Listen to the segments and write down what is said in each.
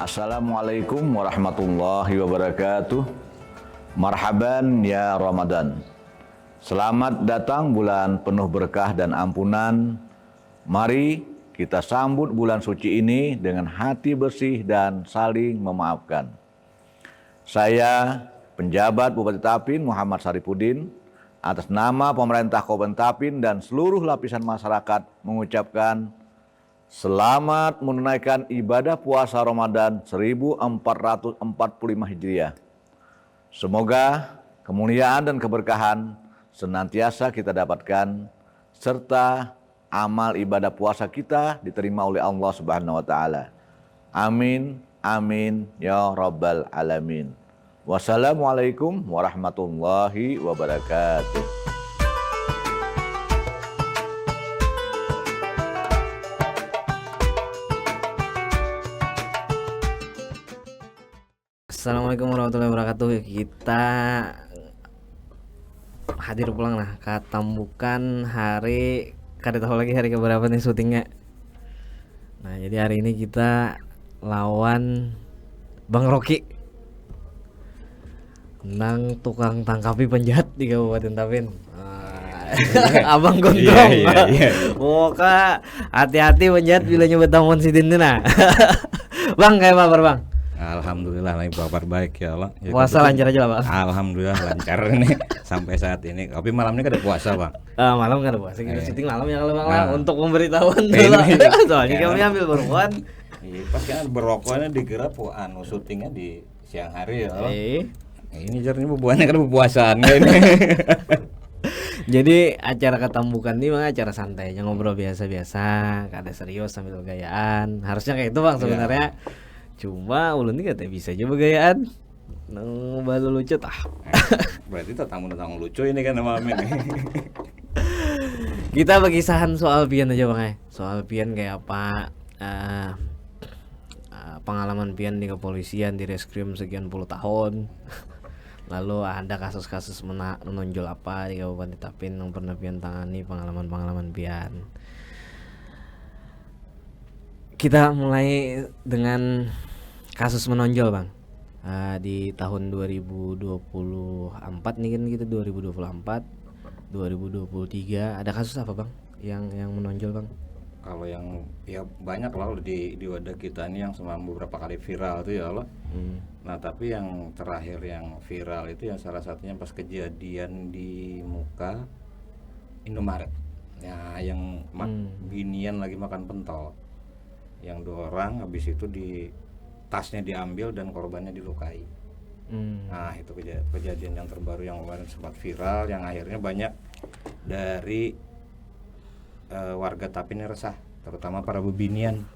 Assalamualaikum warahmatullahi wabarakatuh. Marhaban ya Ramadan. Selamat datang bulan penuh berkah dan ampunan. Mari kita sambut bulan suci ini dengan hati bersih dan saling memaafkan. Saya, penjabat Bupati Tapin Muhammad Saripudin, atas nama pemerintah Kabupaten Tapin dan seluruh lapisan masyarakat mengucapkan selamat menunaikan ibadah puasa Ramadan 1445 Hijriah. Semoga kemuliaan dan keberkahan senantiasa kita dapatkan serta amal ibadah puasa kita diterima oleh Allah Subhanahu wa taala. Amin amin ya rabbal alamin. Wassalamualaikum warahmatullahi wabarakatuh. Assalamualaikum warahmatullahi wabarakatuh. Kita hadir pulang lah ke Tambukan hari kada tahu lagi hari keberapa nih syutingnya. Nah jadi hari ini kita lawan Bang Rocky tentang tukang tangkapi penjahat di Kabupaten Tapin. Abang Gondrong. Iya. Pokoknya hati-hati penjahat bila nyebut tamon sidin nah. Bang kayak apa bang? Alhamdulillah lagi kabar baik ya Allah. Ya, puasa lancar aja lah Bang. Alhamdulillah lancar nih sampai saat ini. Tapi malam ini kan ada puasa Bang. Malam kan ada puasa. Kita syuting malam ya kalau Bang lah untuk pemberitahuan dulu. Soalnya kami ambil berpuan. Iya pas kan berokoknya dikira syutingnya di siang hari ya Allah. Ini jarnya bubuannya kan puasaan ini. Jadi acara ketambukan ini mah acara santai, ngobrol biasa-biasa, kada serius sambil gayaan. Harusnya kayak itu Bang sebenarnya. Cuma ulun ini katanya bisa aja begayaan nang balu lucu tah. Berarti tamu lucu ini kan malam ini. Kita berkisahan soal pian aja Bang. Soal pian kayak apa, pengalaman pian di kepolisian, di reskrim sekian puluh tahun. Lalu ada kasus-kasus menonjol apa di Kabupaten Tapin yang pernah pian tangani, pengalaman-pengalaman pian. Kita mulai dengan kasus menonjol Bang. Di tahun 2024 nih kan kita 2024, 2023 ada kasus apa Bang yang menonjol Bang? Kalau yang ya banyak lah di wadah kita ini yang selama beberapa kali viral itu ya Allah. Nah tapi yang terakhir yang viral itu yang salah satunya pas kejadian di muka Indomaret. Ya yang binian lagi makan pentol. Yang 2 orang habis itu di tasnya diambil dan korbannya dilukai. Nah itu kejadian yang terbaru yang kemarin sempat viral yang akhirnya banyak dari warga Tapin resah, terutama para bebinian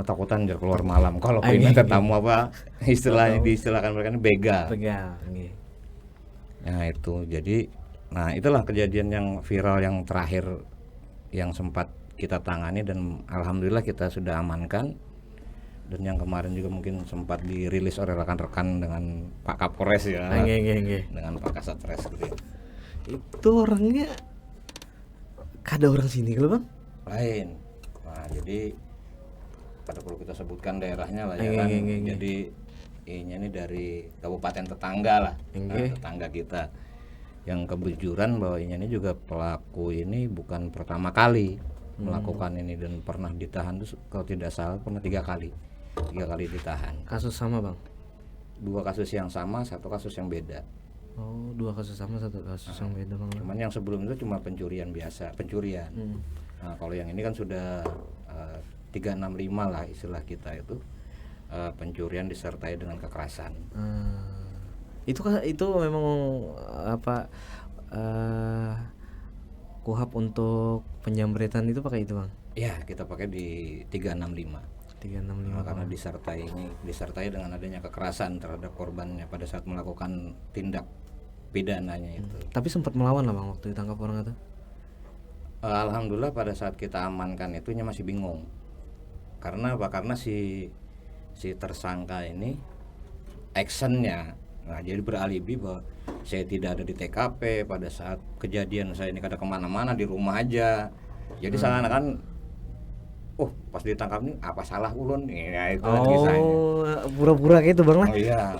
takutan jar keluar malam kalau pengen tamu apa istilahnya diistilahkan mereka ini begal. Nah itu jadi itulah kejadian yang viral yang terakhir yang sempat kita tangani dan alhamdulillah kita sudah amankan. Dan yang kemarin juga mungkin sempat dirilis oleh rekan-rekan dengan Pak Kapolres ya. Dengan Pak Kasatres gitu. Itu orangnya kada orang sini kalau Bang? Lain. Nah, jadi pada perlu kita sebutkan daerahnya lah ya kan. Jadi ini dari kabupaten tetangga lah. Tetangga kita. Yang kebetulan bahwa ini juga pelaku ini bukan pertama kali melakukan ini dan pernah ditahan tuh kalau tidak salah pernah 3 kali ditahan. Kasus sama Bang? 2 kasus yang sama, 1 kasus yang beda. Oh 2 kasus sama, 1 kasus yang beda Bang. Cuman yang sebelum itu cuma pencurian biasa, pencurian. Nah kalau yang ini kan sudah 365 lah istilah kita itu, pencurian disertai dengan kekerasan. Itu memang apa kuhab untuk penjambretan itu pakai itu Bang? Ya kita pakai di 365. Karena disertai dengan adanya kekerasan terhadap korbannya pada saat melakukan tindak pidananya itu. Tapi sempat melawan lah Bang waktu ditangkap orang itu? Alhamdulillah pada saat kita amankan itunya masih bingung. Karena apa? Karena si tersangka ini actionnya jadi beralibi bahwa saya tidak ada di TKP pada saat kejadian, saya ini kada kemana-mana, di rumah aja. Jadi seakan-akan oh pas ditangkap nih apa salah ulun, ya itu kan kisahnya. Pura-pura gitu bang lah. Oh iya,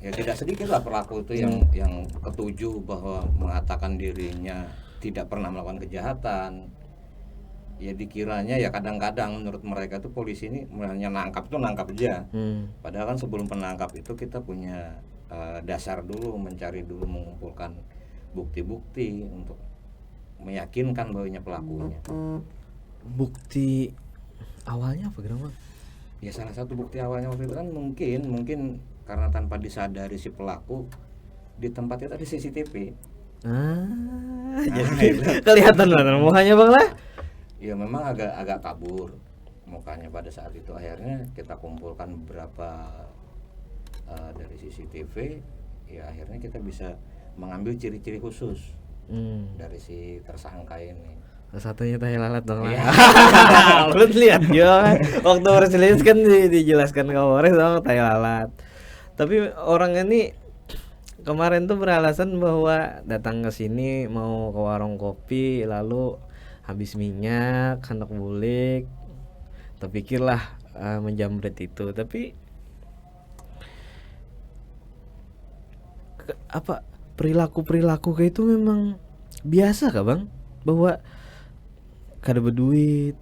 ya tidak sedikit lah pelaku itu yang ketujuh bahwa mengatakan dirinya tidak pernah melakukan kejahatan. Ya dikiranya ya kadang-kadang menurut mereka tuh polisi ini hanya nangkap aja. Padahal kan sebelum penangkap itu kita punya dasar dulu, mencari dulu, mengumpulkan bukti-bukti untuk meyakinkan bahwa pelakunya. Bukti awalnya apa gitu bang? Ya salah satu bukti awalnya waktu itu kan mungkin karena tanpa disadari si pelaku di tempat itu ada CCTV. Jadi kelihatan banget mukanya bang lah. Ya memang agak kabur mukanya pada saat itu. Akhirnya kita kumpulkan beberapa dari CCTV. Ya akhirnya kita bisa mengambil ciri-ciri khusus dari si tersangka ini. Satunya tahi lalat dong. Iya. Lu lihat ya waktu Presiden kan dijelaskan ke Polres dong tahi lalat. Tapi orang ini kemarin tuh beralasan bahwa datang ke sini mau ke warung kopi lalu habis minyak, hendak bulik, terpikirlah menjamret itu. Tapi perilaku kayak itu memang biasa kah bang? Bahwa kada berduit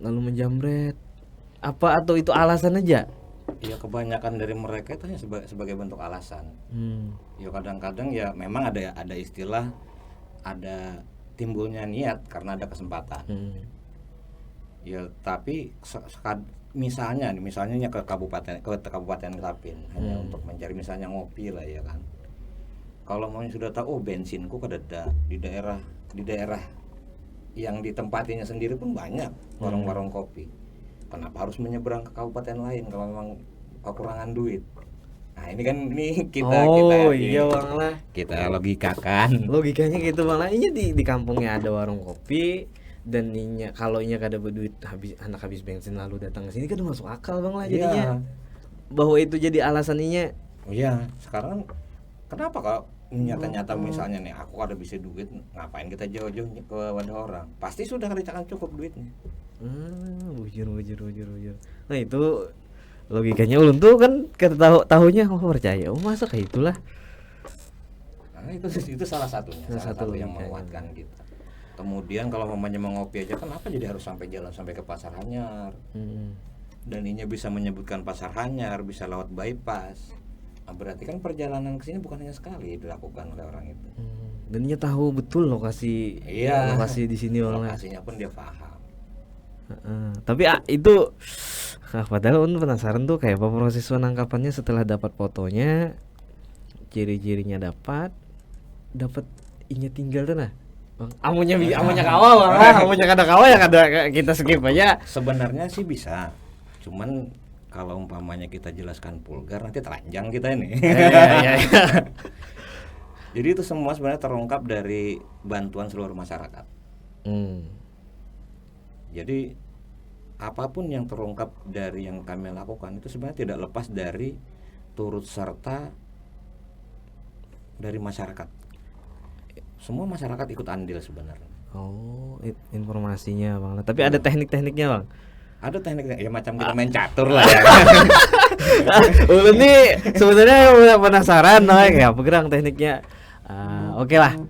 lalu menjamret? Apa atau itu alasan aja? Ya kebanyakan dari mereka itu hanya sebagai bentuk alasan. Ya kadang-kadang ya memang ada istilah, ada timbulnya niat karena ada kesempatan. Ya tapi misalnya ke kabupaten Klapin hanya untuk mencari misalnya ngopi lah ya kan. Kalau mau sudah tahu bensinku kadada di daerah yang ditempatinya sendiri pun banyak warung-warung kopi. Kenapa harus menyeberang ke kabupaten lain kalau memang kekurangan duit? Nah ini kan kita logikakan. Logikanya gitu bang lah. Ini di kampungnya ada warung kopi dan kalau kada berduit habis bensin lalu datang ke sini kan masuk akal bang lah jadinya. Iya. Bahwa itu jadi alasannya. Oh iya, sekarang kenapa kalau nyata-nyata misalnya nih aku ada bisa duit, ngapain kita jauh-jauh ke wadah orang? Pasti sudah kerjakan cukup duitnya. Bujur. Nah itu logikanya ulun tuh kan tahunya percaya. Masa kayak itulah. Nah itu salah satunya, salah satu yang menguatkan kita. Kemudian kalau mamanya mau ngopi aja, kenapa jadi harus sampai jalan sampai ke Pasar Hanyar? Dan ini bisa menyebutkan Pasar Hanyar, bisa lewat bypass. Nah, berarti kan perjalanan ke sini bukan hanya sekali dilakukan oleh orang itu. Dan dia tahu betul lokasi di sini lokasinya pun dia paham. Tapi itu padahal un penasaran tuh kayak apa proses penangkapannya setelah dapat fotonya, ciri-cirinya dapat inya tinggal tuh nah. Bang, amunya kawal bang lah, amunya kada kawal ya kada kita skip aja. Sebenarnya sih bisa, cuman kalau umpamanya kita jelaskan vulgar nanti telanjang kita ini. Iya. Jadi itu semua sebenarnya terungkap dari bantuan seluruh masyarakat. Jadi apapun yang terungkap dari yang kami lakukan itu sebenarnya tidak lepas dari turut serta dari masyarakat. Semua masyarakat ikut andil sebenarnya. Informasinya bang. Tapi ada teknik-tekniknya bang. Ada tekniknya, ya macam kita main catur lah ya. Ulun nih sebenarnya penasaran kayak apa gerang tekniknya. Oke lah.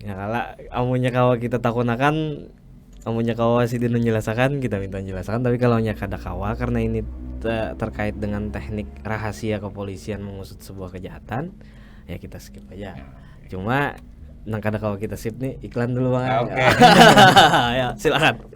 Ya kalau amunya kawa kita takunakan, amunya kawa si Dino menjelaskan, kita minta menjelaskan. Tapi kalau nya kada kawa karena ini terkait dengan teknik rahasia kepolisian mengusut sebuah kejahatan, ya kita skip aja. Cuma nang kada kawa kita skip nih iklan dulu bang. Oke. Ya silakan.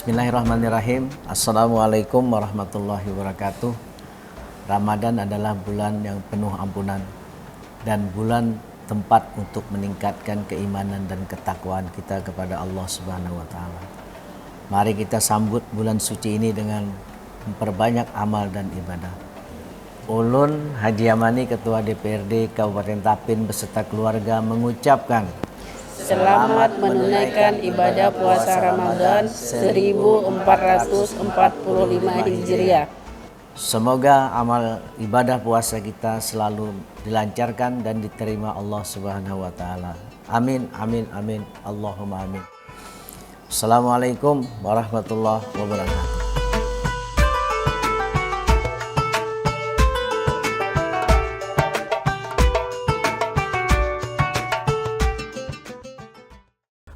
Bismillahirrahmanirrahim. Assalamualaikum warahmatullahi wabarakatuh. Ramadan adalah bulan yang penuh ampunan dan bulan tempat untuk meningkatkan keimanan dan ketakwaan kita kepada Allah Subhanahu wa taala. Mari kita sambut bulan suci ini dengan memperbanyak amal dan ibadah. Ulun Haji Amani, Ketua DPRD Kabupaten Tapin beserta keluarga mengucapkan selamat menunaikan ibadah puasa Ramadan 1445 Hijriah. semoga amal ibadah puasa kita selalu dilancarkan dan diterima Allah Subhanahu wa taala. Amin amin amin. Allahumma amin. Assalamualaikum warahmatullahi wabarakatuh.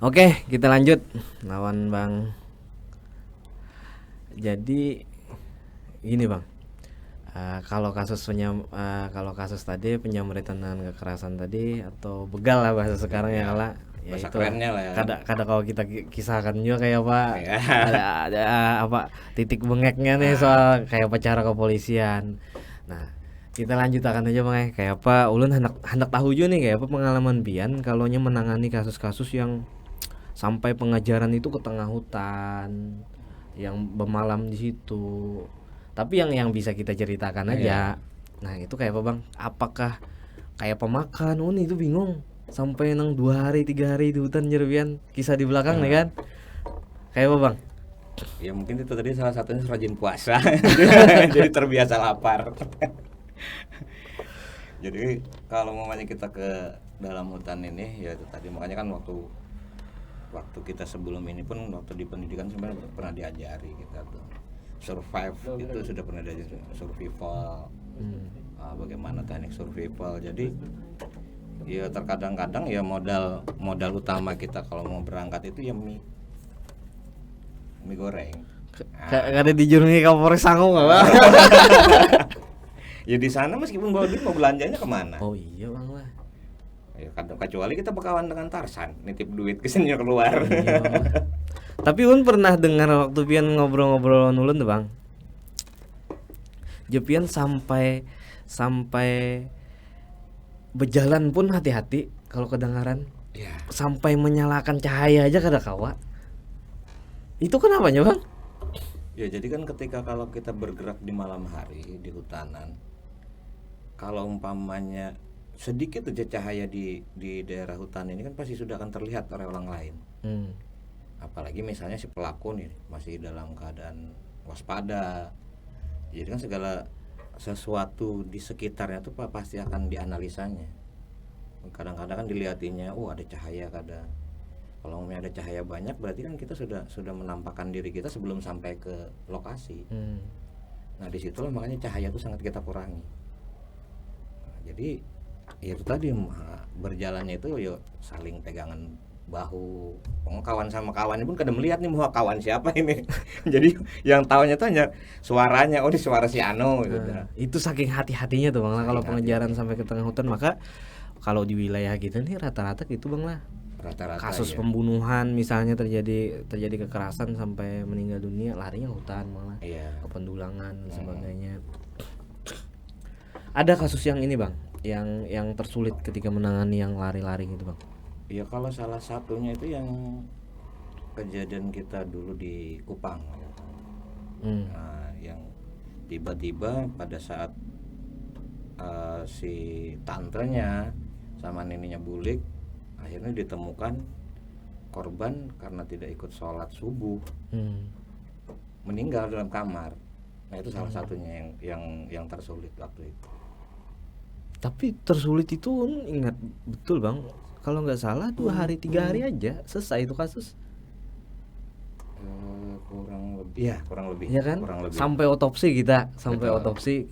Oke, kita lanjut lawan Bang. Jadi gini Bang, kalau kasus tadi penyamretan dan kekerasan tadi atau begal lah bahasa sekarang ya kala, ya bahasa itu kerennya lah ya. Kada kalau kita kisahkan juga kayak apa, Ya. ada apa titik bengeknya nih soal kayak apa cara kepolisian. Nah, kita lanjut akan aja Bang, kayak apa ulun hendak tahu juga nih kayak apa pengalaman pian kalau menangani kasus-kasus yang sampai pengajaran itu ke tengah hutan, yang bermalam di situ. Tapi yang bisa kita ceritakan aja. Nah, itu kayak apa Bang? Apakah kayak pemakan? Oh, nih itu bingung. Sampai 2 hari 3 hari di hutan jervian kisah di belakang nih kan. Kayak apa Bang? Ya mungkin itu tadi salah satunya rajin puasa. Jadi terbiasa lapar. Jadi kalau mamanya kita ke dalam hutan ini ya itu tadi makanya kan waktu kita sebelum ini pun waktu di pendidikan sebenarnya pernah diajari kita tuh survive itu sudah pernah diajari survival, bagaimana teknik survival. Jadi ya terkadang-kadang ya modal utama kita kalau mau berangkat itu ya mie goreng. Kada dijurungi Kapolres Sangu nggak Bang? Ya di sana meskipun bawa duit mau belanjanya kemana? Oh iya Bang lah. Ya, kecuali kita berkawan dengan Tarsan, nitip duit kesini keluar. Iya, tapi Un pernah dengar waktu pian ngobrol-ngobrol ulun tuh Bang. Jepian sampai berjalan pun hati-hati kalau kedengaran. Ya. Sampai menyalakan cahaya aja kada kawa. Itu kenapanya Bang? Ya jadi kan ketika kalau kita bergerak di malam hari di hutanan, kalau umpamanya sedikit aja cahaya di daerah hutan ini kan pasti sudah akan terlihat oleh orang lain. Apalagi misalnya si pelaku nih masih dalam keadaan waspada. Jadi kan segala sesuatu di sekitarnya tuh pasti akan dianalisanya. Kadang-kadang kan dilihatinnya, ada cahaya kada. Kalau ada cahaya banyak berarti kan kita sudah menampakkan diri kita sebelum sampai ke lokasi. Nah disitulah makanya cahaya itu sangat kita kurangi. Nah, jadi ya itu tadi berjalannya itu yuk saling pegangan bahu. Kawan sama kawannya pun kadang melihat nih mau kawan siapa ini. Jadi yang tahunya tuh hanya suaranya, ini suara si Ano gitu. Itu saking hati-hatinya tuh Bang lah kalau pengejaran sampai ke tengah hutan. Maka kalau di wilayah kita nih rata-rata gitu Bang lah. Rata-rata kasus ya. Pembunuhan misalnya terjadi kekerasan sampai meninggal dunia larinya hutan malah. Iya. Ke pendulangan dan sebagainya. Ada kasus yang ini Bang, yang tersulit ketika menangani yang lari-lari gitu Bang. Ya kalau salah satunya itu yang kejadian kita dulu di Kupang. Nah, yang tiba-tiba pada saat si tantenya sama nininya bulik, akhirnya ditemukan korban karena tidak ikut sholat subuh, meninggal dalam kamar. Nah itu salah satunya yang tersulit waktu itu. Tapi tersulit itu ingat betul Bang, kalau nggak salah 2 hari 3 hari aja selesai itu kasus. Kurang lebih. Ya kan? Kurang lebih. Sampai otopsi kita, sampai Betul. otopsi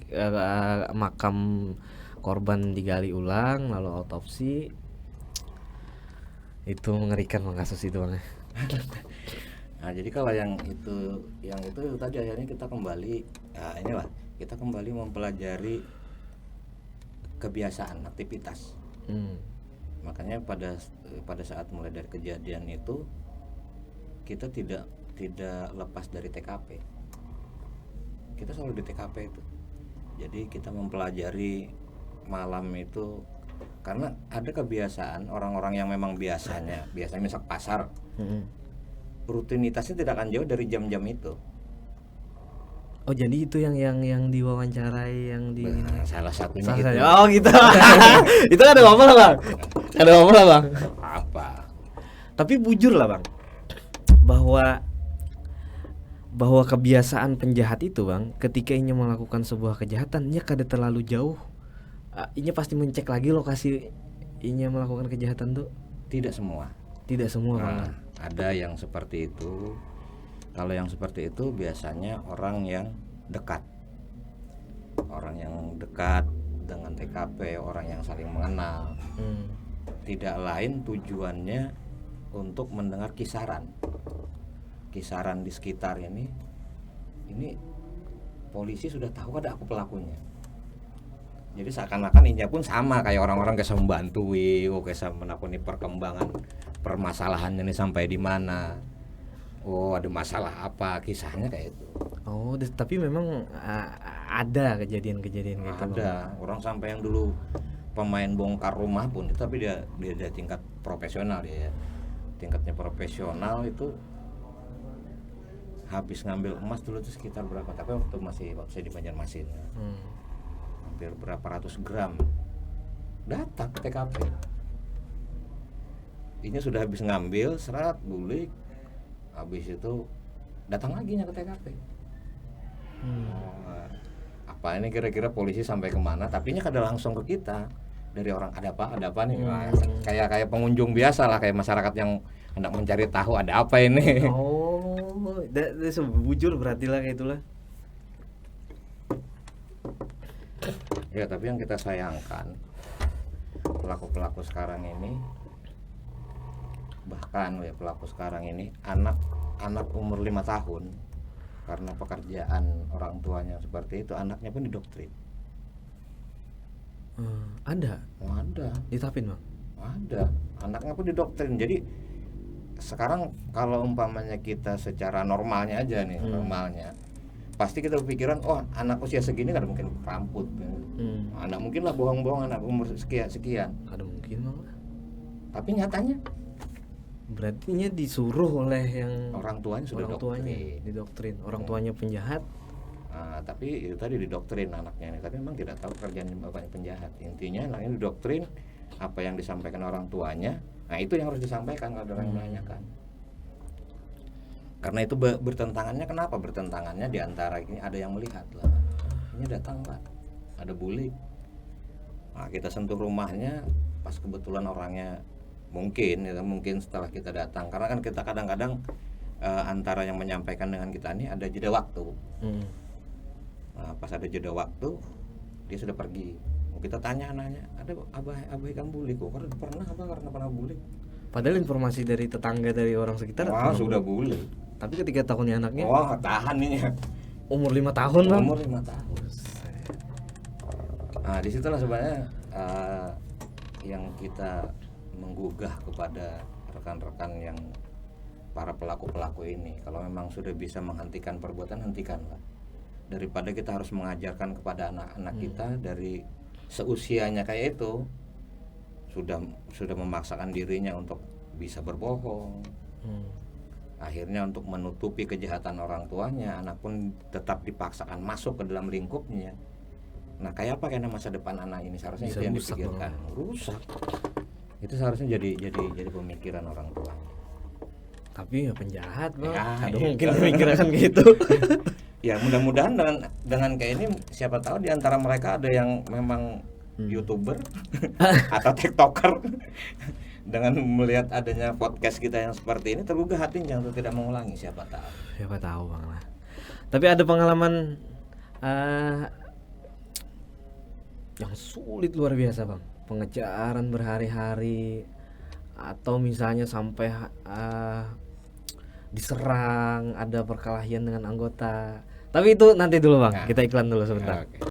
makam korban digali ulang, lalu otopsi. Itu mengerikan Bang kasus itu Bang. Nah jadi kalau yang itu tadi akhirnya kita kembali, kita kembali mempelajari kebiasaan aktivitas. Makanya pada saat mulai dari kejadian itu kita tidak lepas dari TKP. Kita selalu di TKP itu. Jadi kita mempelajari malam itu Karena ada kebiasaan orang-orang yang memang biasanya misal pasar, rutinitasnya tidak akan jauh dari jam-jam itu. Oh jadi itu yang diwawancarai yang di Nah, salah satunya Salah itu. satu. Oh gitu. Itu ada ngomong lah bang. Ada ngomong lah bang. Apa? Tapi bujur lah bang, bahwa kebiasaan penjahat itu bang, ketika inya melakukan sebuah kejahatan, inya kada terlalu jauh, inya pasti mencek lagi lokasi inya melakukan kejahatan tuh. Tidak semua. Tidak semua bang. Nah, ada yang seperti itu. Kalau yang seperti itu biasanya orang yang dekat. Orang yang dekat dengan TKP, orang yang saling mengenal. Tidak lain tujuannya untuk mendengar kisaran di sekitar ini polisi sudah tahu ada aku pelakunya. Jadi seakan-akan inya pun sama kayak orang-orang kayak membantu, kayak menakuni perkembangan permasalahannya ini sampai di mana. Oh ada masalah apa, kisahnya kayak itu. Oh tapi memang ada kejadian-kejadian gitu. Ada bang. orang sampai yang dulu pemain bongkar rumah pun, tapi dia tingkat profesional dia ya. Tingkatnya profesional itu habis ngambil emas dulu tuh sekitar berapa? Tapi waktu saya di Banjarmasin. Hampir berapa ratus gram. Datang ke TKP. Ini sudah habis ngambil serat bulik. Habis itu datang lagi ke TKP. Apa ini kira-kira polisi sampai kemana? Tapi ini kada langsung ke kita. Dari orang ada apa nih? Nah, kayak pengunjung biasa lah, kayak masyarakat yang hendak mencari tahu ada apa ini. Oh, bujur berarti lah kayak itulah. Ya tapi yang kita sayangkan pelaku-pelaku sekarang ini, bahkan ya pelaku sekarang ini anak umur 5 tahun karena pekerjaan orang tuanya seperti itu, anaknya pun didoktrin. Ada ditapin bang. Ada anaknya pun didoktrin. Jadi sekarang kalau umpamanya kita secara normalnya aja nih, normalnya pasti kita berpikiran, oh anak usia segini kan mungkin ramput, anak mungkin lah bohong-bohong anak umur sekian. Ada mungkin bang. Tapi nyatanya Berarti nya disuruh oleh yang orang tuanya sudah didoktrin. Orang tuanya penjahat. Nah, tapi itu tadi didoktrin anaknya ini. Tapi memang tidak tahu kerjaan bapaknya penjahat. Intinya anaknya didoktrin apa yang disampaikan orang tuanya. Nah itu yang harus disampaikan kalau ada orang yang menanyakan. Karena itu bertentangannya. Kenapa bertentangannya? Di antara ini ada yang melihat lah. Ini datang pak, ada bulik. Nah, kita sentuh rumahnya pas kebetulan orangnya mungkin setelah kita datang, karena kan kita kadang-kadang antara yang menyampaikan dengan kita ini ada jeda waktu. Nah, pas ada jeda waktu dia sudah pergi. Kita tanya anaknya, ada abah ikan bulik kok? Karena pernah bulik. Padahal informasi dari tetangga, dari orang sekitar Sudah bulik. Tapi ketika tahunnya anaknya Tahan nih ya. Umur 5 tahun bang. Umur 5 tahun. Nah disitulah sebenarnya yang kita menggugah kepada rekan-rekan yang para pelaku-pelaku ini. Kalau memang sudah bisa menghentikan perbuatan, hentikanlah. Daripada kita harus mengajarkan kepada anak-anak kita dari seusianya kayak itu, sudah memaksakan dirinya untuk bisa berbohong. Akhirnya untuk menutupi kejahatan orang tuanya, anak pun tetap dipaksakan masuk ke dalam lingkupnya. Nah kayak apa kayaknya masa depan anak ini, seharusnya bisa itu yang rusak dipikirkan. Rusak. Itu seharusnya jadi pemikiran orang tua. Tapi ya penjahat bang. Ya, Aduh, iya. mungkin pemikiran gitu. Ya mudah-mudahan dengan kayak ini, siapa tahu di antara mereka ada yang memang YouTuber atau TikToker. Dengan melihat adanya podcast kita yang seperti ini, tergugah hatinya untuk tidak mengulangi, siapa tahu bang lah. Tapi ada pengalaman yang sulit luar biasa bang, pengejaran berhari-hari, atau misalnya sampai diserang, ada perkelahian dengan anggota. Tapi itu nanti dulu bang, kita iklan dulu sebentar. Okay.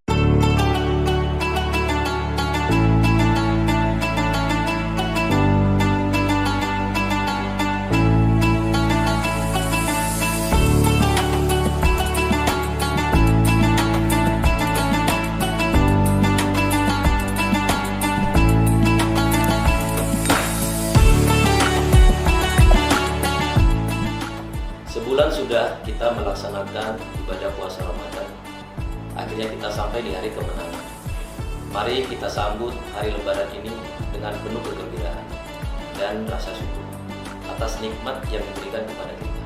akhirnya kita sampai di hari kemenangan. Mari kita sambut hari Lebaran ini dengan penuh kegembiraan dan rasa syukur atas nikmat yang diberikan kepada kita.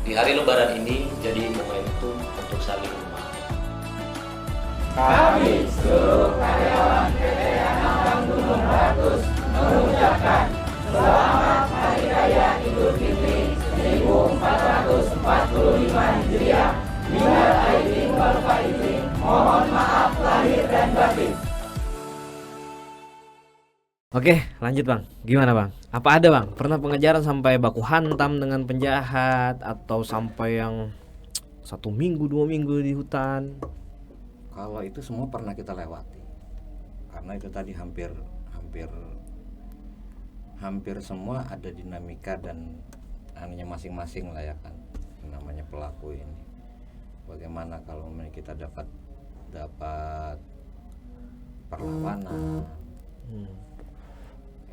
Di hari Lebaran ini jadi momentum untuk saling memaafkan. Kami seluruh karyawan PT Anambang Gunung Beratus mengucapkan Selamat Hari Raya Idul Fitri 1445 Hijriah. Minal aidin wal faizin. Mohon maaf lahir dan batin. Oke, lanjut Bang. Gimana Bang? Apa ada Bang? Pernah pengejaran sampai baku hantam dengan penjahat atau sampai yang 1 minggu 2 minggu di hutan? Kalau itu semua pernah kita lewati, karena itu tadi hampir semua ada dinamika dan anunya masing-masing lah ya kan, namanya pelaku ini. Bagaimana kalau kita dapat perlawanan,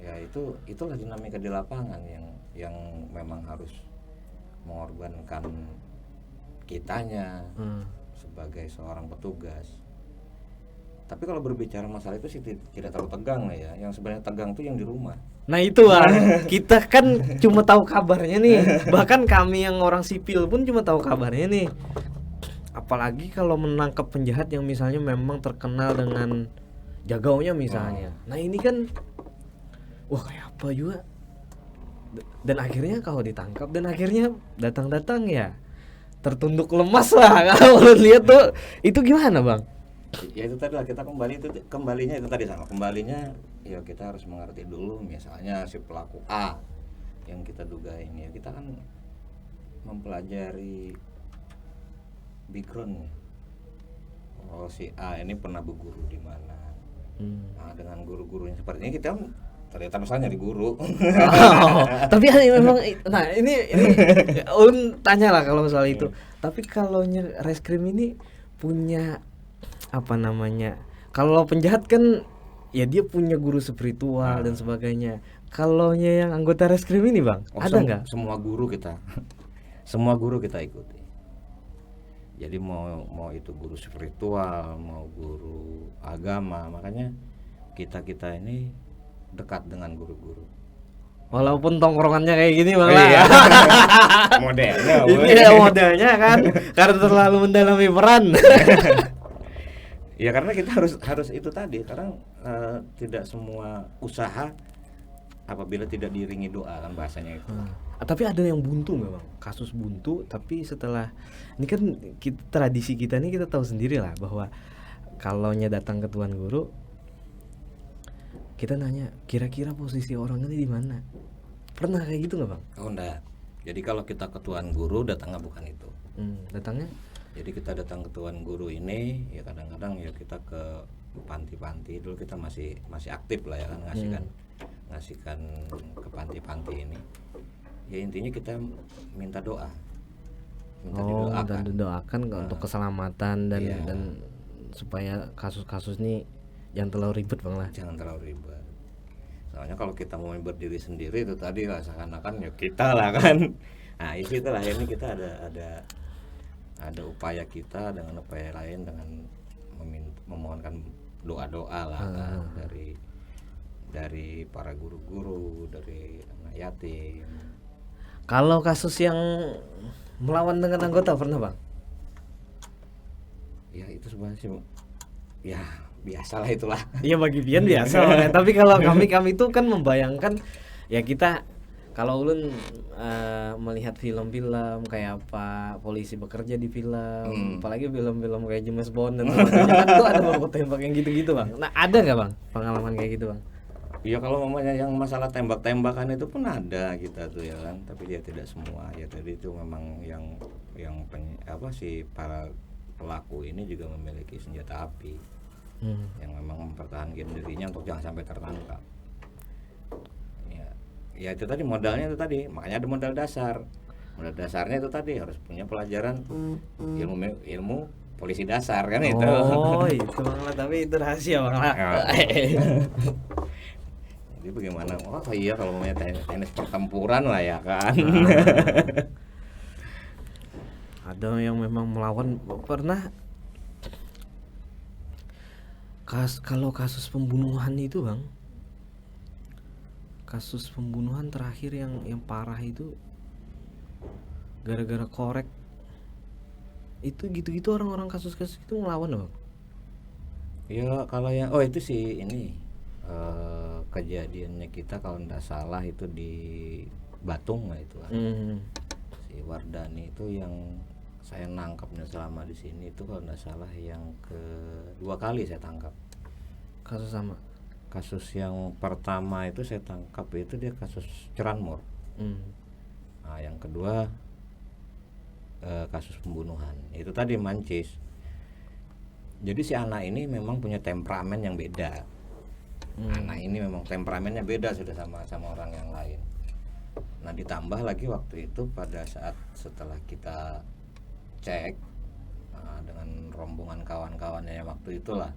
ya itulah dinamika di lapangan yang memang harus mengorbankan kitanya sebagai seorang petugas. Tapi kalau berbicara masalah itu sih tidak terlalu tegang lah ya. Yang sebenarnya tegang tuh yang di rumah. Nah itu Bang, kita kan cuma tahu kabarnya nih. Bahkan kami yang orang sipil pun cuma tahu kabarnya nih. Apalagi kalau menangkap penjahat yang misalnya memang terkenal dengan jagaunya misalnya. Nah ini kan, wah kayak apa juga. Dan akhirnya kalau ditangkap dan akhirnya datang ya tertunduk lemas lah. Kalau lihat tuh itu gimana Bang? Ya itu tadi lah, kita kembalinya itu tadi sama. Kembalinya ya kita harus mengerti dulu, misalnya si pelaku A yang kita duga ini, ya kita kan mempelajari background. Oh si A ini pernah berguru di mana. Nah, dengan guru-gurunya seperti ini kita ternyata misalnya di guru. Tapi memang nah ini Ulun tanya lah kalau soal itu. Tapi kalau reskrim ini punya apa namanya? Kalau penjahat kan ya dia punya guru spiritual dan sebagainya. Kalau yang anggota reskrim ini Bang, ada nggak? Semua guru kita ikuti. Jadi mau itu guru spiritual, mau guru agama, makanya kita ini dekat dengan guru-guru. Walaupun tongkrongannya kayak gini Bang. Iya. Modelnya. Ini modelnya kan karena terlalu mendalami peran. Ya karena kita harus itu tadi, karena tidak semua usaha apabila tidak diiringi doa kan bahasanya itu. Tapi ada yang buntu nggak Bang? Kasus buntu tapi setelah ini kan tradisi kita ini kita tahu sendiri lah bahwa kalaunya datang ke tuan guru kita nanya kira-kira posisi orang ini di mana? Pernah kayak gitu nggak Bang? Oh enggak. Jadi kalau kita ke tuan guru datangnya bukan itu. Datangnya? Jadi kita datang ke tuan guru ini ya kadang-kadang ya kita ke panti-panti dulu, kita masih aktif lah ya kan ngasihkan ke panti-panti ini. Ya intinya kita minta doa. Dan didoakan untuk keselamatan dan supaya kasus-kasus ini jangan terlalu ribet Bang lah. Jangan terlalu ribet. Soalnya kalau kita mau berdiri sendiri itu tadi lah seakan-akan ya kita lah kan. Nah itulah ini kita ada upaya kita dengan upaya lain dengan memohonkan doa-doa lah kan, dari para guru-guru, dari anak yatim. Kalau kasus yang melawan dengan anggota pernah Bang? Ya itu sebenarnya sih ya biasalah itulah. Iya bagi Bian biasa. Tapi kalau kami itu kan membayangkan ya kita kalau ulun melihat film-film kayak apa polisi bekerja di film, apalagi film-film kayak James Bond dan sebagainya kan tuh ada baku tembak yang gitu-gitu Bang. Nah ada nggak Bang pengalaman kayak gitu Bang? Iya kalau mamanya yang masalah tembak-tembakan itu pun ada kita tuh ya kan, tapi dia tidak semua ya tadi itu memang yang si para pelaku ini juga memiliki senjata api yang memang mempertahankan dirinya untuk jangan sampai tertangkap. Ya itu tadi modalnya itu tadi, makanya ada modal dasar. Modal dasarnya itu tadi harus punya pelajaran ilmu polisi dasar kan itu. Oh itu Bang lah, tapi itu rahasia Bang lah. Jadi bagaimana? Oh iya kalau mau teknis pertempuran lah ya kan. Ada yang memang melawan. Pernah Kalau kasus pembunuhan itu bang, kasus pembunuhan terakhir yang parah itu gara-gara korek itu gitu-gitu, orang-orang kasus-kasus itu ngelawan bang. Ya kalau yang itu sih ini kejadiannya kita kalau nggak salah itu di Batung lah itu kan. Si Wardani itu yang saya nangkapnya selama di sini itu kalau nggak salah yang kedua kali saya tangkap. Kasus sama. Kasus yang pertama itu saya tangkap itu dia kasus curanmor. Nah, yang kedua kasus pembunuhan. Itu tadi mancis. Jadi si anak ini memang punya temperamen yang beda. Anak ini memang temperamennya beda sudah sama orang yang lain. Nah ditambah lagi waktu itu pada saat setelah kita cek dengan rombongan kawan-kawannya yang waktu itulah,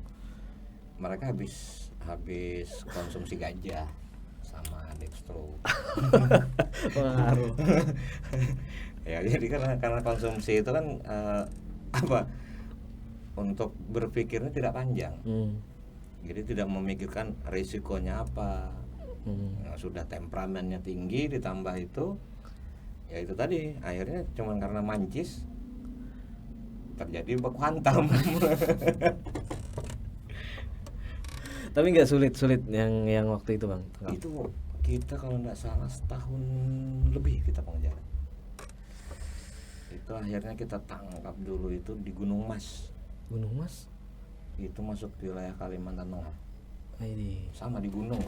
mereka habis konsumsi ganja sama dextro. Pengaruh. Ya jadi karena konsumsi itu kan untuk berpikirnya tidak panjang. Jadi tidak memikirkan risikonya apa. Nah, sudah temperamennya tinggi ditambah itu, ya itu tadi akhirnya cuman karena mancis terjadi baku hantam. Tapi nggak sulit yang waktu itu bang? Itu kita kalau nggak salah setahun lebih kita pengejaran. Itu akhirnya kita tangkap dulu itu di Gunung Mas. Gunung Mas? Itu masuk di wilayah Kalimantan Tengah. Sama di gunung.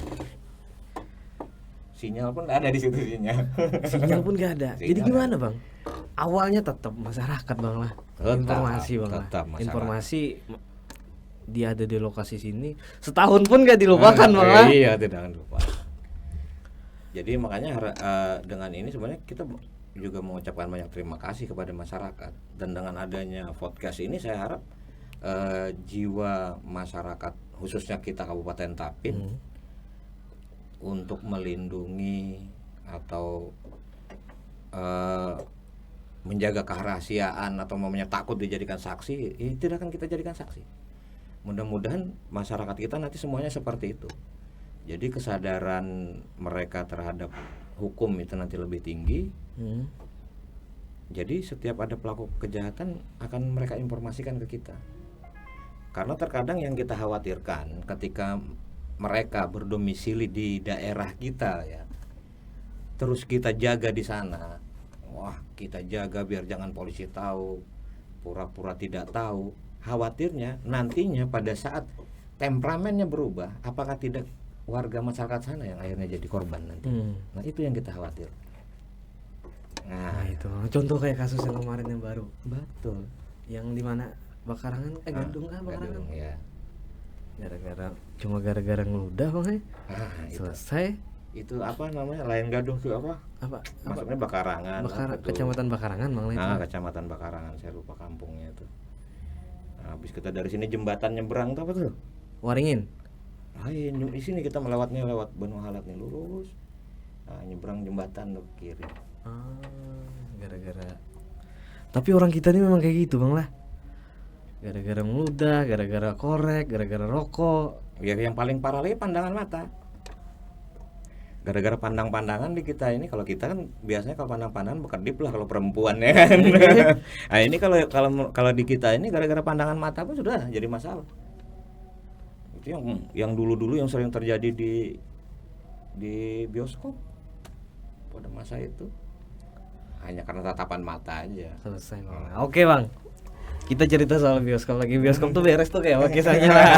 Sinyal pun nggak ada di situ sinyal. Sinyal pun nggak ada. Jadi gimana bang? Awalnya tetap masyarakat bang lah. Informasi bang lah. Informasi dia ada di lokasi sini. Setahun pun nggak dilupakan bang lah. Iya tidak akan lupa. Jadi makanya dengan ini sebenarnya kita juga mengucapkan banyak terima kasih kepada masyarakat. Dan dengan adanya podcast ini saya harap jiwa masyarakat khususnya kita Kabupaten Tapin untuk melindungi atau menjaga kerahasiaan atau namanya takut dijadikan saksi, tidak akan kita jadikan saksi. Mudah-mudahan masyarakat kita nanti semuanya seperti itu. Jadi kesadaran mereka terhadap hukum itu nanti lebih tinggi. Jadi setiap ada pelaku kejahatan akan mereka informasikan ke kita. Karena terkadang yang kita khawatirkan ketika mereka berdomisili di daerah kita ya, terus kita jaga di sana, wah kita jaga biar jangan polisi tahu, pura-pura tidak tahu. Khawatirnya nantinya pada saat temperamennya berubah, apakah tidak warga masyarakat sana yang akhirnya jadi korban nanti. Nah itu yang kita khawatir. Nah itu contoh kayak kasus yang kemarin yang baru. Betul. Yang dimana Bakarangan, Bakarangan. Gadung, ya. Gara-gara ngeludah bang selesai. Itu apa namanya, lain Gaduh tuh apa? Maksudnya Bakarangan. Kecamatan Bakarangan bang. Kecamatan Bakarangan, saya lupa kampungnya itu. Nah, habis kita dari sini jembatan nyebrang tuh apa tuh? Waringin. Di sini kita melewatnya lewat Banu Halat nih lurus. Nah, nyebrang jembatan tuh ke kiri. Gara-gara. Tapi orang kita ini memang kayak gitu bang lah. Gara-gara muda, gara-gara korek, gara-gara rokok. Ya yang paling parah lagi pandangan mata. Gara-gara pandang-pandangan di kita ini, kalau kita kan biasanya kalau pandang-pandangan berkedip lah kalau perempuan ya kan. Nah ini kalau di kita ini gara-gara pandangan mata pun sudah jadi masalah. Itu yang dulu-dulu yang sering terjadi di bioskop pada masa itu. Hanya karena tatapan mata aja. Selesai bang. Oke bang. Kita cerita soal bioskop lagi. Bioskop tuh beres tuh kayak kisahnya lah.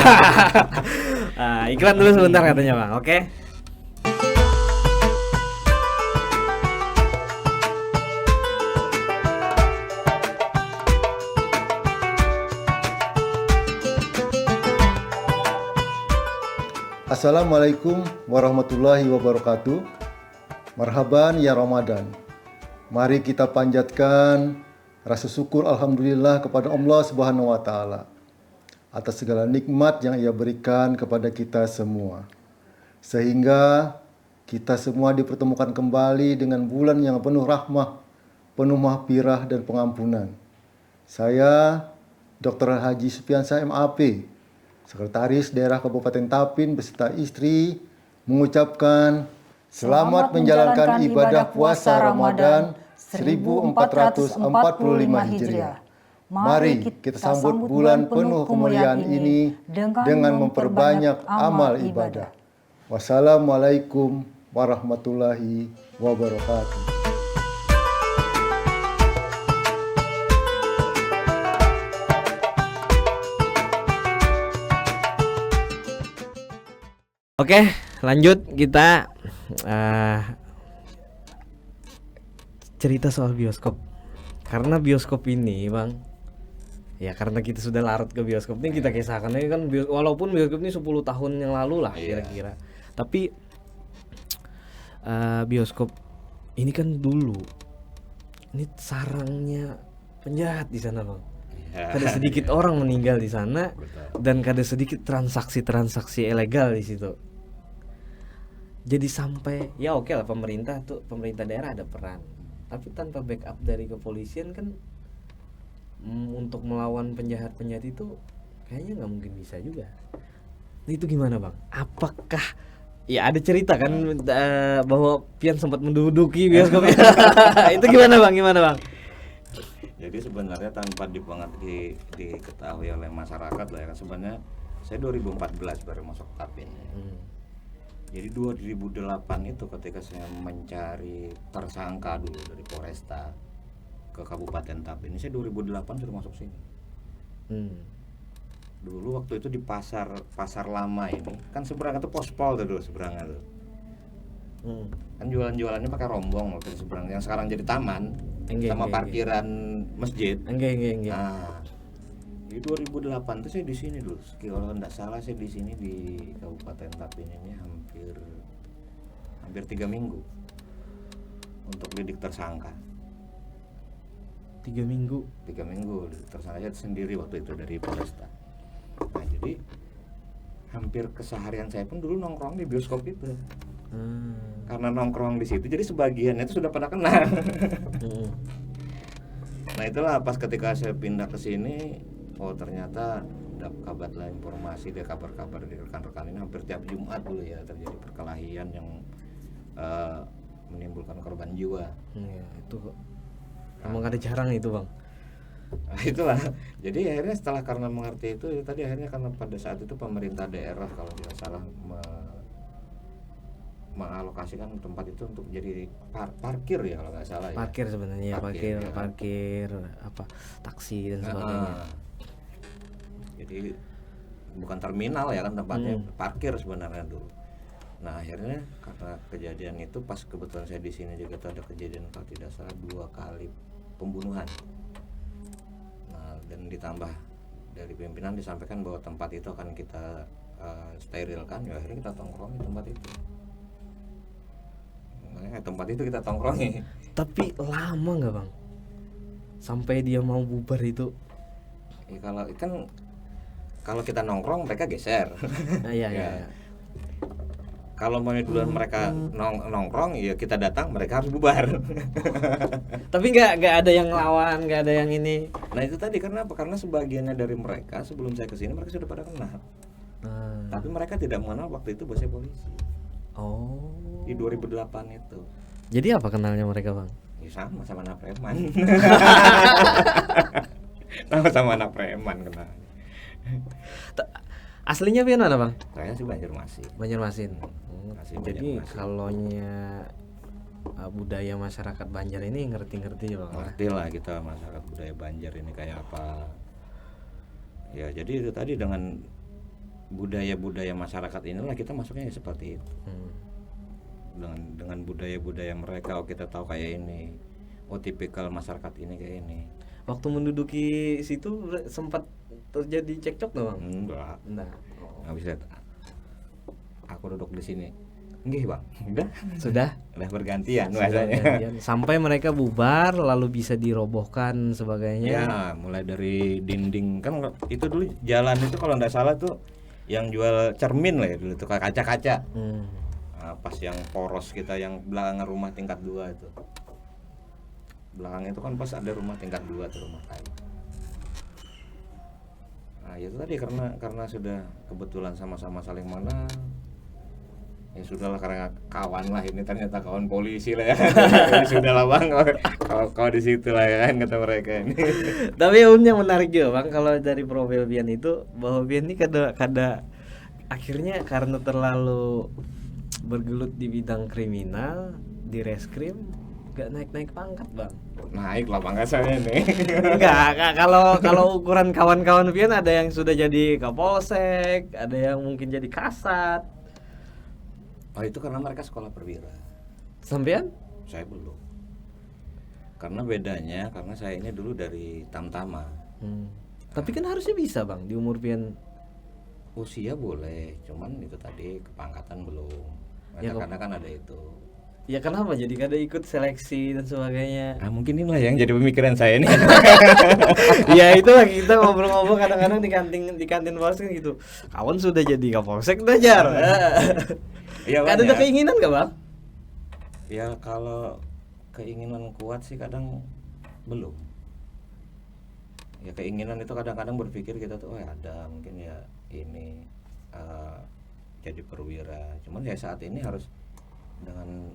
Iklan dulu sebentar katanya bang. Oke. Assalamualaikum warahmatullahi wabarakatuh. Marhaban ya Ramadan. Mari kita panjatkan rasa syukur alhamdulillah kepada Allah Subhanahu wa taala atas segala nikmat yang Ia berikan kepada kita semua. Sehingga kita semua dipertemukan kembali dengan bulan yang penuh rahmah, penuh mahfirah dan pengampunan. Saya Dr. Haji Supiansyah MAP, Sekretaris Daerah Kabupaten Tapin beserta istri mengucapkan selamat menjalankan ibadah puasa Ramadan 1445 Hijriah. Mari kita sambut bulan penuh kemuliaan ini dengan memperbanyak amal ibadah. Wassalamualaikum warahmatullahi wabarakatuh. Oke, lanjut kita cerita soal bioskop. Karena bioskop ini, Bang, ya karena kita sudah larut ke bioskop ini, kita kisahkan ini kan walaupun bioskop ini 10 tahun yang lalu lah kira-kira. Tapi bioskop ini kan dulu ini sarangnya penjahat di sana, Bang. Kada sedikit orang meninggal di sana. Betul. Dan kada sedikit transaksi ilegal di situ. Jadi sampai ya oke lah pemerintah daerah ada peran. Tapi tanpa backup dari kepolisian kan untuk melawan penjahat-penjahat itu kayaknya nggak mungkin bisa juga. Nah, itu gimana, Bang? Apakah ya ada cerita kan bahwa Pian sempat menduduki bioskop itu gimana, Bang? Jadi sebenarnya tanpa diketahui oleh masyarakat lah ya kan, sebenarnya saya 2014 baru masuk Tapin. Jadi 2008 itu ketika saya mencari tersangka dulu dari Polresta ke Kabupaten Tapin, ini saya 2008 sudah masuk sini. Dulu waktu itu di pasar lama ini kan seberang itu Pospol tuh dulu seberangnya tuh. Kan jualannya pakai rombong waktu itu seberang yang sekarang jadi taman sama parkiran masjid. Nah, di 2008 tuh saya di sini dulu. Kalau enggak salah saya di sini di Kabupaten Tapin ini hampir 3 minggu untuk lidik tersangka. 3 minggu tersangka sendiri waktu itu dari Polresta. Nah, jadi hampir keseharian saya pun dulu nongkrong di bioskop itu. Karena nongkrong di situ jadi sebagiannya itu sudah pada kenal. Nah, itulah pas ketika saya pindah ke sini, oh ternyata dapat informasi dari kabar-kabar dari rekan-rekan ini hampir tiap Jumat dulu ya terjadi perkelahian yang menimbulkan korban jiwa. Itu emang ada jarang itu, Bang. Nah, itulah. Jadi akhirnya setelah karena mengerti itu tadi akhirnya karena pada saat itu pemerintah daerah kalau tidak salah mengalokasikan tempat itu untuk jadi parkir ya kalau nggak salah. Parkir ya. Sebenarnya parkir apa taksi dan sebagainya. Jadi bukan terminal ya kan tempatnya, parkir sebenarnya dulu. Nah, akhirnya karena kejadian itu pas kebetulan saya di sini juga ada kejadian kalau tidak salah 2 kali pembunuhan. Nah, dan ditambah dari pimpinan disampaikan bahwa tempat itu akan kita sterilkan, ya akhirnya kita tongkrongi tempat itu. Makanya tempat itu kita tongkrongi. Tapi lama nggak, Bang, sampai dia mau bubar itu? Ya, kalau kita nongkrong mereka geser. Iya. Kalau mau duluan mereka nongkrong, ya kita datang mereka harus bubar. Tapi nggak ada yang lawan, nggak ada yang ini. Nah itu tadi karena apa? Karena sebagiannya dari mereka sebelum saya kesini mereka sudah pada kenal. Tapi mereka tidak mengenal waktu itu bosnya polisi. Oh. Di 2008 itu. Jadi apa kenalnya mereka, Bang? Ya sama anak preman. Sama anak preman kenal. Aslinya pian mana, Bang? Saya sih Banjarmasin. Jadi kalaunya budaya masyarakat Banjar ini ngerti-ngerti ya, Bang? Ngerti lah kita masyarakat budaya Banjar ini kayak apa. Ya jadi itu tadi dengan budaya-budaya masyarakat inilah kita masuknya seperti itu. Dengan budaya-budaya mereka, kita tahu kayak ini. Tipikal masyarakat ini kayak ini. Waktu menduduki situ sempat terjadi cekcok nggak, Bang? Enggak. Nggak bisa. Aku duduk di sini. Enggak, Bang. Sudah bergantian biasanya. Sampai mereka bubar lalu bisa dirobohkan sebagainya. Ya, mulai dari dinding kan itu dulu jalan itu kalau nggak salah tuh yang jual cermin lah ya dulu tuh kaca-kaca. Nah, pas yang poros kita yang belakang rumah tingkat 2 itu. Belakang itu kan pas ada rumah tingkat 2 tuh rumah kayu. Nah itu tadi karena sudah kebetulan sama-sama saling mengenal. Ya sudahlah, karena kawan lah ini, ternyata kawan polisi lah ya. Ya sudahlah bang, kau di situ lah ya kan, kata mereka ini. Tapi yang menarik juga bang, kalau dari profil Bian itu, bahwa Bian ini kada akhirnya karena terlalu bergelut di bidang kriminal di reskrim, gak naik pangkat bang. Naik lah pangkat saya nih. Enggak, kalau ukuran kawan-kawan Bian ada yang sudah jadi kapolsek, ada yang mungkin jadi kasat. Oh itu karena mereka sekolah perwira. Sampean? Saya belum. Karena bedanya, karena saya ini dulu dari Tamtama. Tapi kan harusnya bisa bang di umur Bian. Usia boleh, cuman itu tadi kepangkatan belum. Ya, Karena kan ada itu. Ya kenapa jadi kada ikut seleksi dan sebagainya? Nah mungkin inilah yang jadi pemikiran saya ini. Ya itulah, kita ngobrol-ngobrol kadang-kadang di kantin polsek gitu. Kawan sudah jadi kapolsek belajar. Iya, Ada keinginan gak bang? Ya kalau keinginan kuat sih kadang belum. Ya keinginan itu kadang-kadang berpikir kita tuh ada mungkin ya ini jadi perwira. Cuman ya saat ini harus dengan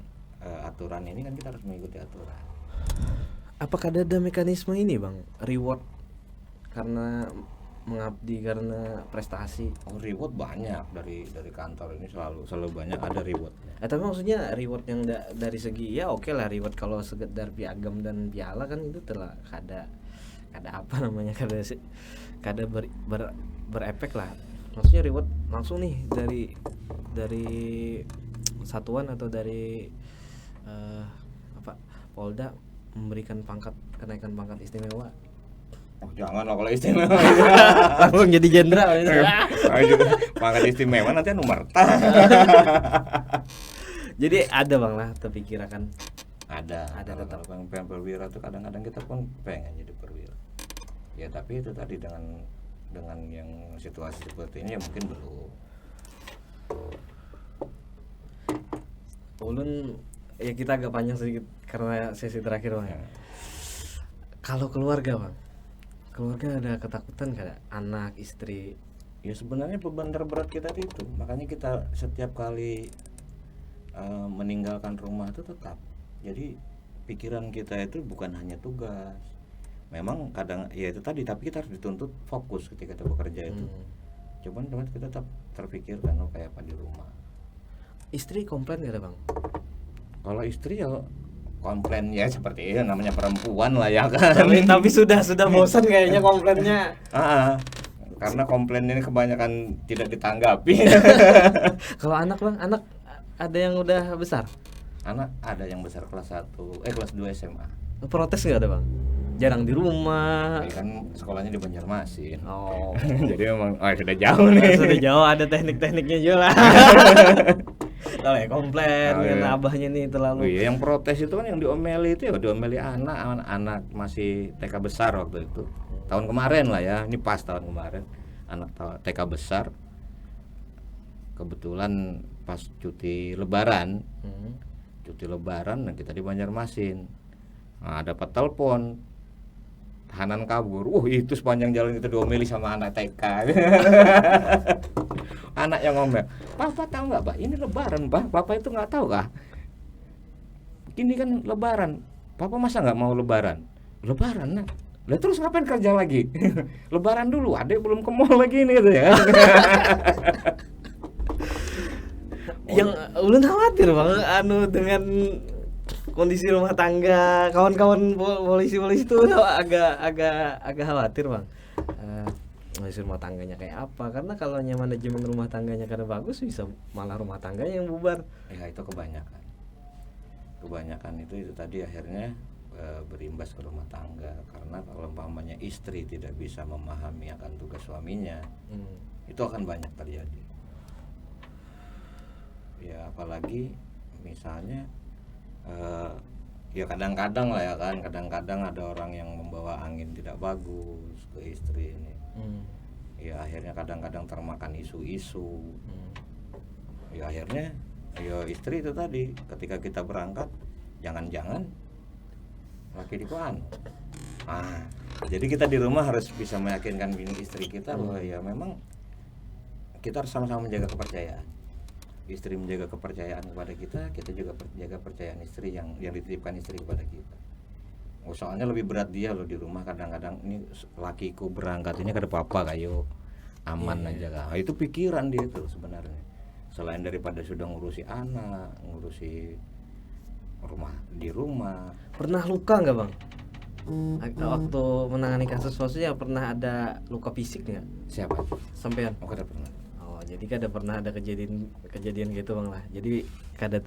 aturan ini kan kita harus mengikuti aturan. Apakah ada mekanisme ini bang, reward karena mengabdi karena prestasi? Oh, reward banyak dari kantor ini selalu banyak ada rewardnya. Tapi maksudnya reward yang dari segi ya oke lah, reward kalau sekedar piagam dan piala kan itu telah kada apa namanya, kada berefek lah. Maksudnya reward langsung nih dari satuan atau dari Polda memberikan kenaikan pangkat istimewa. Oh jangan lah kalau istimewa. Langsung jadi jenderal. Pangkat istimewa nanti nomor. Jadi ada bang lah terpikirkan. Ada tetap. Kalau pengen perwira tuh kadang-kadang kita pun pengen jadi perwira. Ya tapi itu tadi dengan yang situasi seperti ini ya mungkin belum. Ulun ya kita agak panjang sedikit karena sesi terakhir bang. Kalau keluarga bang, keluarga ada ketakutan kada? Anak, istri? Ya sebenarnya beban terberat kita itu, makanya kita setiap kali meninggalkan rumah itu tetap. Jadi pikiran kita itu bukan hanya tugas. Memang kadang ya itu tadi, tapi kita harus dituntut fokus ketika kita bekerja itu. Cuman kita tetap terpikirkan kayak apa di rumah. Istri komplain gak ada bang? Kalau istri ya komplain ya seperti itu, namanya perempuan lah ya kan. Tapi sudah bosan kayaknya komplainnya. Karena komplain ini kebanyakan tidak ditanggapi. Kalau anak bang, anak ada yang udah besar? Anak ada yang besar kelas 2 SMA. Protes gak ada bang? Jarang di rumah. Ya kan sekolahnya di Banjarmasin. Oh. Jadi memang sudah jauh nih. Sudah jauh, ada teknik-tekniknya juga lah. Kalau ya komplain karena abahnya nih terlalu. Iya, yang protes itu kan yang diomeli itu ya diomeli anak masih TK besar waktu itu. Tahun kemarin lah ya, ini pas tahun kemarin. Anak TK besar. Kebetulan pas cuti lebaran. Cuti lebaran dan kita di Banjarmasin. Nah, dapat telepon. Tahanan kabur. Itu sepanjang jalan itu diomeli sama anak TK. Anak yang ngomel, "Papa tahu nggak, Pak? Ini lebaran, Pak. Papa itu nggak tahu kah? Ini kan lebaran. Papa masa nggak mau lebaran? Lebaran, nak. Lah terus ngapain kerja lagi? Lebaran dulu. Adek belum ke mall lagi nih," gitu ya. Yang ulun khawatir bang, dengan kondisi rumah tangga kawan-kawan polisi itu agak khawatir bang. Kondisi rumah tangganya kayak apa? Karena kalau manajemen rumah tangganya kada bagus, bisa malah rumah tangganya yang bubar. Ya itu kebanyakan itu tadi akhirnya berimbas ke rumah tangga. Karena kalau umpamanya istri tidak bisa memahami akan tugas suaminya, itu akan banyak terjadi. Ya apalagi misalnya ya kadang-kadang lah ya kan, kadang-kadang ada orang yang membawa angin tidak bagus ke istri ini. Ya akhirnya kadang-kadang termakan isu-isu. Ya akhirnya ya istri itu tadi ketika kita berangkat jangan-jangan laki dikuan. Jadi kita di rumah harus bisa meyakinkan bini istri kita bahwa ya memang kita harus sama-sama menjaga kepercayaan. Istri menjaga kepercayaan kepada kita, kita juga menjaga kepercayaan istri yang dititipkan istri kepada kita. Soalnya lebih berat dia loh di rumah, kadang-kadang ini lakiku berangkat ini kada apa-apa kayo aman aja kan. Nah, itu pikiran dia tuh sebenarnya. Selain daripada sudah ngurusi anak, ngurusi di rumah. Pernah luka nggak Bang? Waktu menangani kasus maksudnya pernah ada luka fisik nggak? Siapa? Sampean? Oh, kada pernah. Oh, jadi kada pernah ada kejadian gitu Bang lah. Jadi kada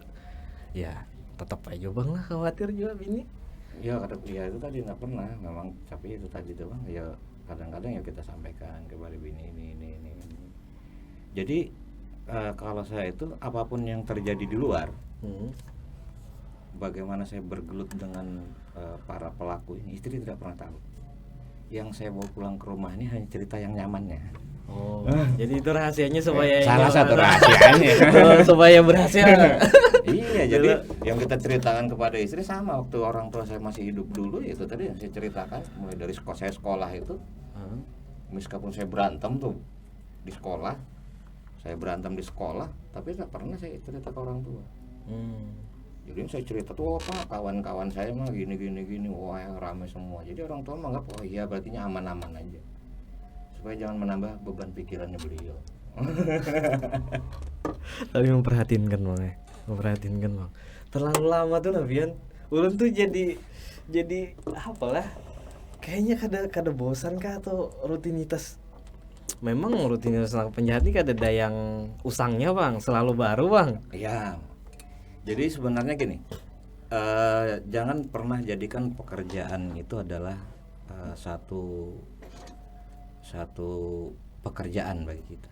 ya tetap aja Bang lah, khawatir juga bini. Ya itu tadi nggak pernah memang, tapi itu tadi tuh Bang ya kadang-kadang ya kita sampaikan kepada bini ini. Jadi kalau saya itu apapun yang terjadi di luar, bagaimana saya bergelut dengan para pelaku ini, istri tidak pernah tahu. Yang saya bawa pulang ke rumah ini hanya cerita yang nyamannya. Oh, jadi itu rahasianya supaya salah satu rahasianya supaya berhasil. Iya, jadi yang kita ceritakan kepada istri sama waktu orang tua saya masih hidup dulu, itu tadi yang saya ceritakan mulai dari saya sekolah itu. Meskipun saya berantem tuh di sekolah, tapi tak pernah saya cerita ke orang tua. Jadi saya cerita tuh apa kawan-kawan saya mah gini, wah yang ramai semua. Jadi orang tua menganggap oh iya berarti aman-aman aja, supaya jangan menambah beban pikirannya beliau. Tapi memperhatinkan Bang. Terlalu lama tuh Nabian. Ulun tuh jadi apalah. Kayaknya kada bosan kah atau rutinitas. Memang rutinitas penjahat ini kada ada yang usangnya Bang, selalu baru Bang. Iya. Jadi sebenarnya gini, jangan pernah jadikan pekerjaan itu adalah satu pekerjaan bagi kita.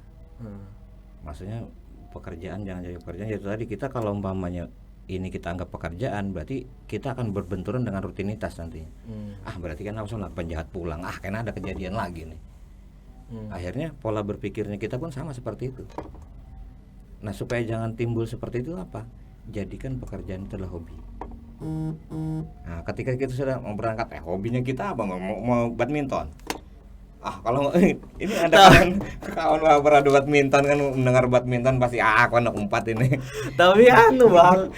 Maksudnya pekerjaan jangan jadi pekerjaan. Itu tadi kita kalau umpamanya ini kita anggap pekerjaan, berarti kita akan berbenturan dengan rutinitas nantinya. Berarti kan langsung penjahat pulang. Karena ada kejadian lagi nih. Akhirnya pola berpikirnya kita pun sama seperti itu. Nah supaya jangan timbul seperti itu apa? Jadikan pekerjaan itu adalah hobi. Nah ketika kita sudah mau berangkat, hobinya kita apa? Mau badminton. Kalau ini ada kawan beradu badminton kan, mendengar badminton pasti aku anak 4 ini. Tapi Bang,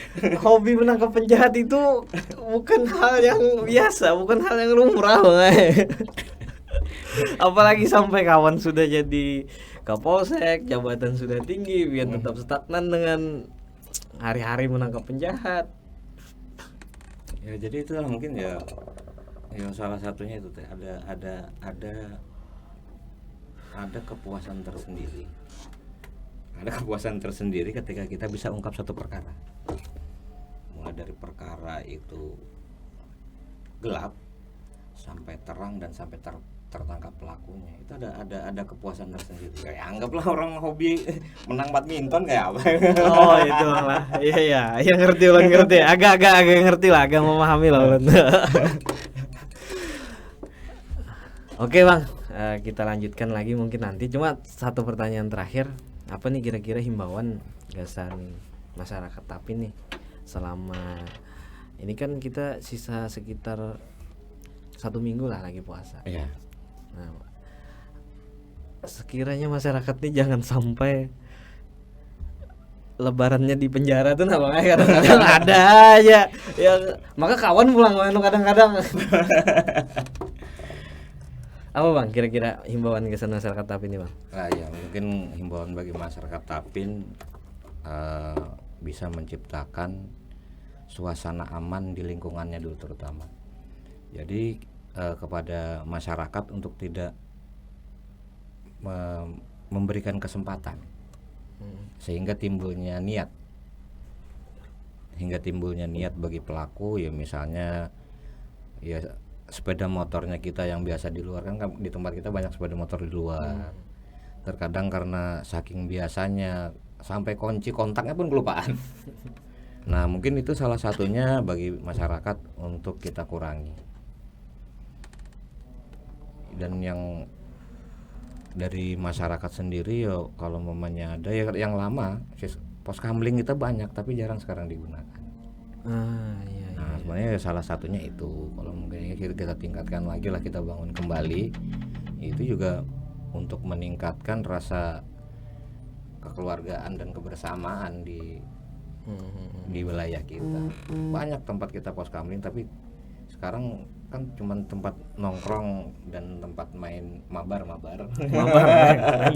hobi menangkap penjahat itu bukan hal yang biasa, bukan hal yang lumrah Bang. Apalagi sampai kawan sudah jadi kapolsek, jabatan sudah tinggi, biar tetap stagnan dengan hari-hari menangkap penjahat. Ya jadi itu mungkin ya salah satunya itu ada kepuasan tersendiri. Ada kepuasan tersendiri ketika kita bisa ungkap satu perkara. Mulai dari perkara itu gelap sampai terang dan sampai tertangkap pelakunya. Itu ada kepuasan tersendiri. Kayak anggaplah orang hobi menang badminton kayak apa. Oh, itu lah. Iya, yang ngerti. Agak ngerti lah, agak memahami lah. Oke Bang, kita lanjutkan lagi mungkin nanti. Cuma satu pertanyaan terakhir, apa nih kira-kira himbauan gasan masyarakat Tapin nih selama ini kan kita sisa sekitar 1 minggu lah lagi puasa. Iya. Nah, sekiranya masyarakat nih jangan sampai lebarannya di penjara tuh kadang-kadang ada aja ya, maka kawan pulang kadang-kadang. Apa Bang kira-kira himbauan ke masyarakat Tapin ini Bang? Ya mungkin himbauan bagi masyarakat Tapin bisa menciptakan suasana aman di lingkungannya dulu terutama. Jadi kepada masyarakat untuk tidak memberikan kesempatan sehingga timbulnya niat bagi pelaku ya, misalnya ya sepeda motornya kita yang biasa di luar, kan di tempat kita banyak sepeda motor di luar. Terkadang karena saking biasanya sampai kunci kontaknya pun kelupaan. Nah mungkin itu salah satunya bagi masyarakat untuk kita kurangi. Dan yang dari masyarakat sendiri ya kalau mamanya ada ya yang lama pos kamling kita banyak tapi jarang sekarang digunakan. Iya. Nah sebenarnya salah satunya itu. Kalau mungkin kita tingkatkan lagi lah, kita bangun kembali, itu juga untuk meningkatkan rasa kekeluargaan dan kebersamaan di wilayah kita. Banyak tempat kita pos kamling, tapi sekarang kan cuma tempat nongkrong dan tempat main mabar main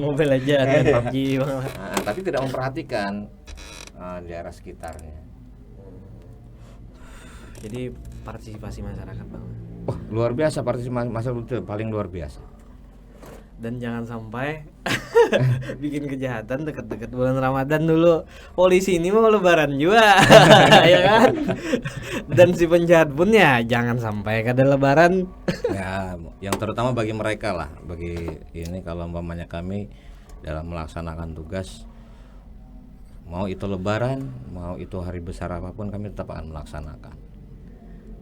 mobil aja dan PUBG. Tapi tidak memperhatikan daerah sekitarnya. Jadi partisipasi masyarakat Bang. Wah, luar biasa partisipasi masyarakat, itu paling luar biasa. Dan jangan sampai bikin kejahatan deket-deket bulan Ramadan dulu. Polisi ini mau lebaran juga. Ya kan? Dan si penjahat pun ya jangan sampai kada lebaran. Ya, yang terutama bagi mereka lah, bagi ini kalau umpamanya kami dalam melaksanakan tugas, mau itu lebaran, mau itu hari besar apapun, kami tetap akan melaksanakan.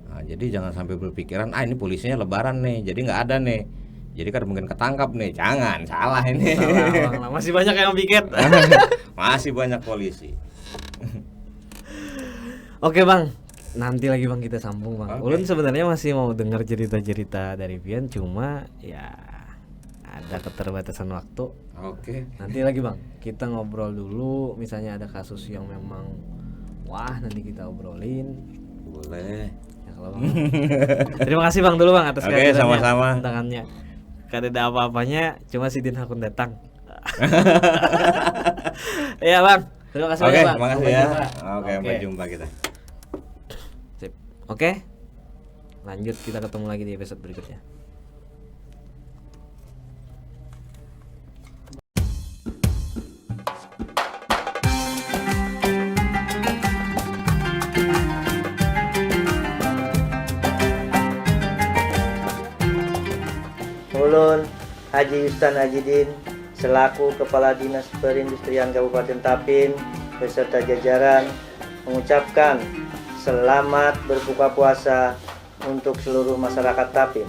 Nah, jadi jangan sampai berpikiran ini polisinya lebaran nih, jadi nggak ada nih, jadi kan mungkin ketangkap nih. Jangan, salah ini. Salah, masih banyak yang bikin. Masih banyak polisi. Oke Bang, nanti lagi Bang kita sambung Bang. Oke. Ulun sebenarnya masih mau dengar cerita-cerita dari Pian, cuma ya ada keterbatasan waktu. Oke. Nanti lagi Bang, kita ngobrol dulu. Misalnya ada kasus yang memang wah nanti kita obrolin. Boleh. Ya, kalau Bang. Terima kasih Bang dulu Bang atas Oke, kehadirannya, sama-sama. tantangannya. Kada ada apa-apanya, cuma Sidin Hakun datang. Ya Bang, terima kasih Oke, banyak Bang. terima kasih Sampai ya. jumpa. Oke, sampai jumpa kita. Sip. Oke. Lanjut, kita ketemu lagi di episode berikutnya. Ulun Haji Yustan Ajidin selaku Kepala Dinas Perindustrian Kabupaten Tapin beserta jajaran mengucapkan selamat berbuka puasa untuk seluruh masyarakat Tapin.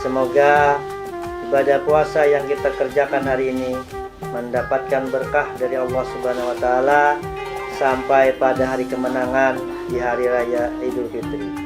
Semoga ibadah puasa yang kita kerjakan hari ini mendapatkan berkah dari Allah Subhanahu wa taala sampai pada hari kemenangan di hari raya Idul Fitri.